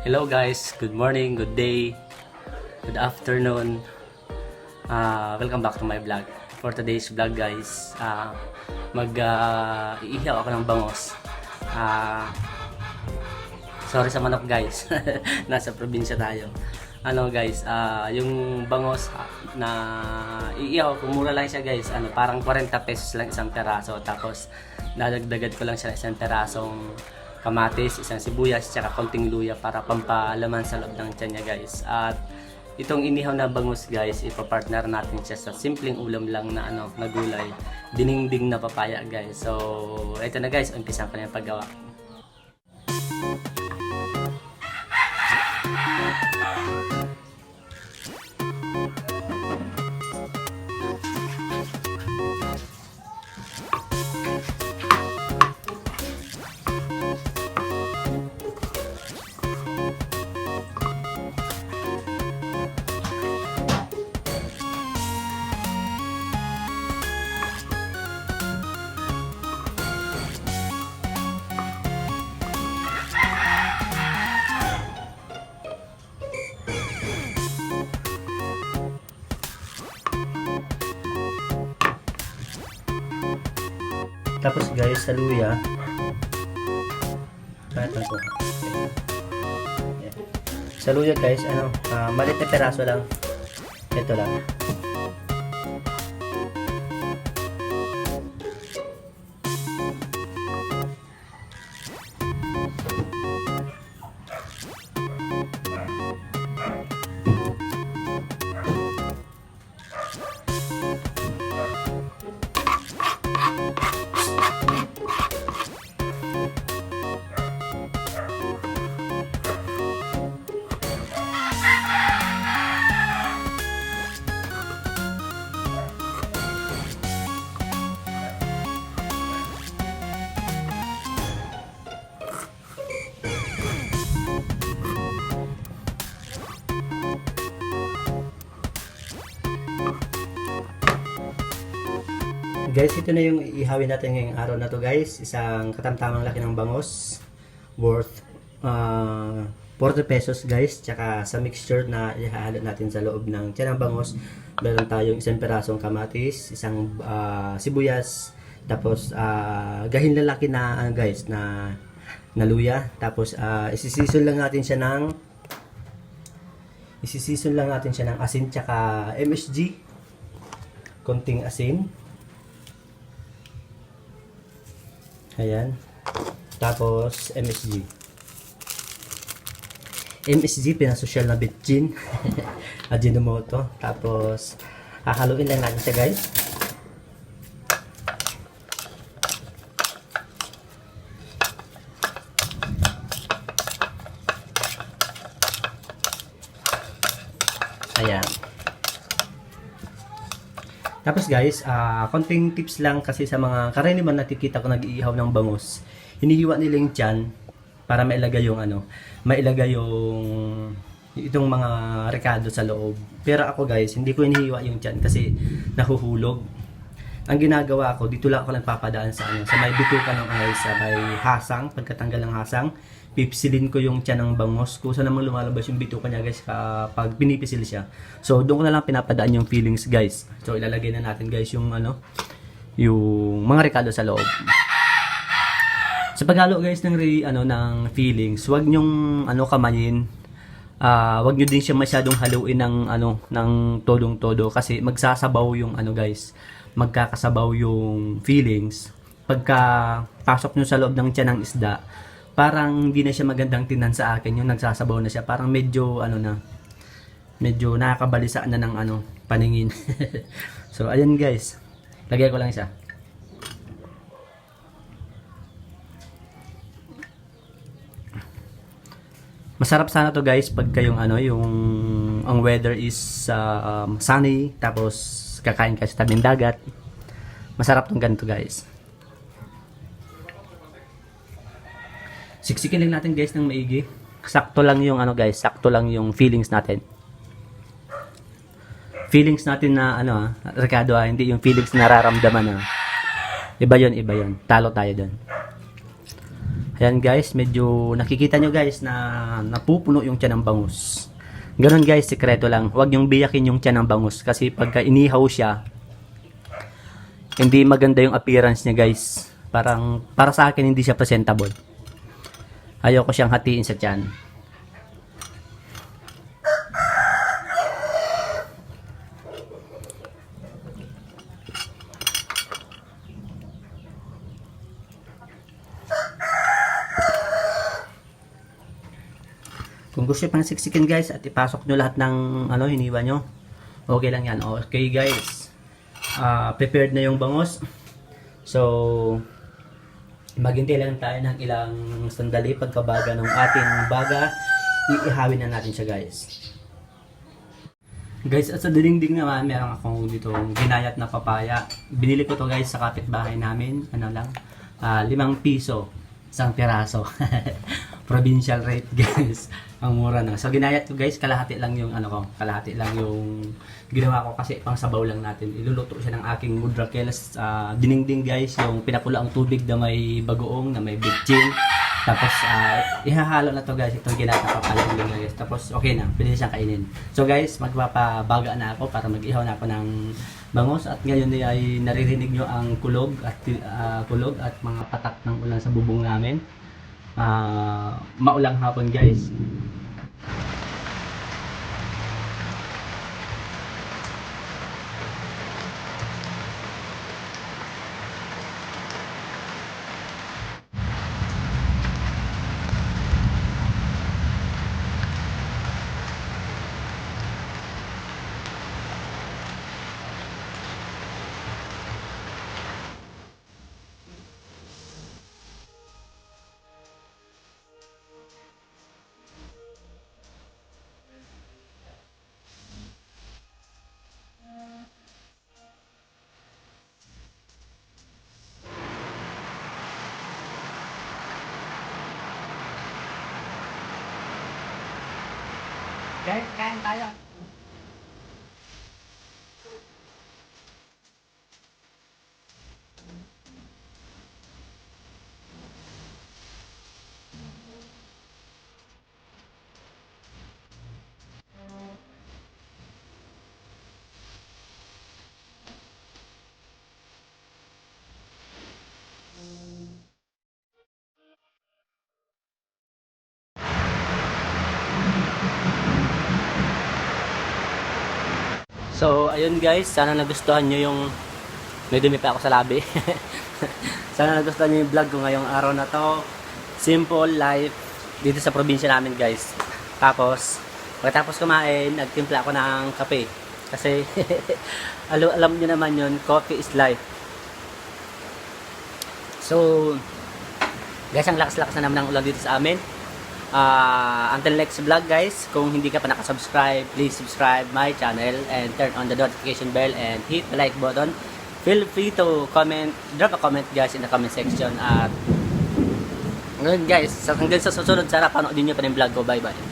Hello guys, good morning, good day, good afternoon. Welcome back to my vlog. For today's vlog guys, iihaw ako ng bangos. Sorry sa manok guys, nasa probinsya tayo. Guys, yung bangos na iihaw ko, mura lang siya guys. Parang 40 pesos lang isang peraso. Tapos nadagdagan ko lang siya isang perasong kamatis, isang sibuyas, tsaka konting luya para pampalaman sa loob ng tiyan niya guys. At itong inihaw na bangus guys, ipapartner natin siya sa simpleng ulam lang na na gulay, diningding na papaya guys. So ito na guys, umpisan ko na yung paggawa. Tapos guys, sa luya, sa luya guys, maliit na peraso lang. Ito lang. Guys, ito na yung ihawin natin ngayong araw na to guys. Isang katamtamang laki ng bangos worth 40 pesos guys. Tsaka sa mixture na ihahalo natin sa loob ng tiyan ng bangos, meron tayong isang perasong kamatis, isang sibuyas, tapos gahin lalaki na guys na luya. Tapos isisison lang natin siya ng asin tsaka MSG, konting asin. Ayan. Tapos MSG. Pinasosyal na bitchin. Ajinomoto. Tapos hahaluin lang natin siya guys. Ayan. Tapos guys, konting tips lang kasi sa mga karaniwan nakikita ko nag-iihaw ng bangus. Hinihiwa nila yung tiyan para mailagay yung itong mga rekado sa loob. Pero ako guys, hindi ko hinihiwa yung tiyan kasi nahuhulog. Ang ginagawa ko, dito lang ako nagpapadaan sa may bituka ng sa may hasang, pagkatanggal ng hasang, pipisilin ko yung tiyan ng bangus. Kusa namang lumalabas yung bituka niya guys kapag pinipisil siya. So doon ko na lang pinapadaan yung fillings guys. So ilalagay na natin guys yung yung mga rekado sa loob. Sa paghalo guys ng fillings, wag nyong kamayin. Wag nyo din siya masyadong haluin ng todong-todo kasi magsasabaw yung guys. Magkakasabaw yung fillings. Pagka pasok nyo sa loob ng tiyan ng isda, parang hindi na siya magandang tingnan sa akin yung nagsasabaw na siya. Parang medyo medyo nakakabalisa na ng paningin. So ayan guys, lagay ko lang siya. Masarap sana to guys pag kayong ang weather is sunny, tapos kakain ka sa tabing dagat. Masarap tong ganito guys. Siksikin lang natin guys ng maigi. Sakto lang yung sakto lang yung fillings natin. Feelings natin na rekado hindi yung feelings na nararamdaman Iba 'yon. Talo tayo doon. Ayan guys, medyo nakikita nyo guys na napupuno yung tiyan ng bangus. Ganun guys, sikreto lang. Huwag yung biyakin yung tiyan ng bangus kasi pagka inihaw siya, hindi maganda yung appearance niya guys. Parang, para sa akin hindi siya presentable. Ayoko siyang hatiin sa tiyan. Kung gusto nyo pang siksikin guys at ipasok nyo lahat ng hiniwa nyo, okay lang yan. Okay guys, prepared na yung bangus. So maghintay lang tayo ng ilang sandali. Pagkabaga ng ating baga, iihawin na natin siya guys. Guys, at sa dinding naman, meron akong dito ginayat na papaya. Binili ko to guys sa kapitbahay namin. 5 piso isang piraso. Provincial rate guys. Ang mura na. So ginayat ko guys, kalahati lang yung kalahati lang yung ginawa ko kasi pang sabaw lang natin. Iluluto siya ng aking mudrakelas dinengding guys, yung pinakula ang tubig na may bagoong, na may bitchin. Tapos ihahalo na to guys, itong ginata papaya guys. Tapos okay na, pwede siyang kainin. So guys, magpapabaga na ako para mag-ihaw na ako ng bangus at ngayon ay naririnig nyo ang kulog at mga patak ng ulan sa bubong namin. Maulang hapon guys. Guys, kain tayo. So, ayun guys, sana nagustuhan nyo yung may dumi pa ako sa labi. Sana nagustuhan nyo yung vlog ko ngayong araw na to. Simple life dito sa probinsya namin guys. Tapos, pagkatapos kumain, nagtimpla ako ng kape. Kasi, alam nyo naman yun, coffee is life. So, guys, ang lakas-lakas na naman ng ulan dito sa amin. Until next vlog guys, kung hindi ka pa nakasubscribe, please subscribe my channel and turn on the notification bell and hit the like button. Feel free to comment, drop a comment guys in the comment section. At ngayon guys, hanggang sa susunod, sana panoodin nyo pa ng vlog ko. Bye bye.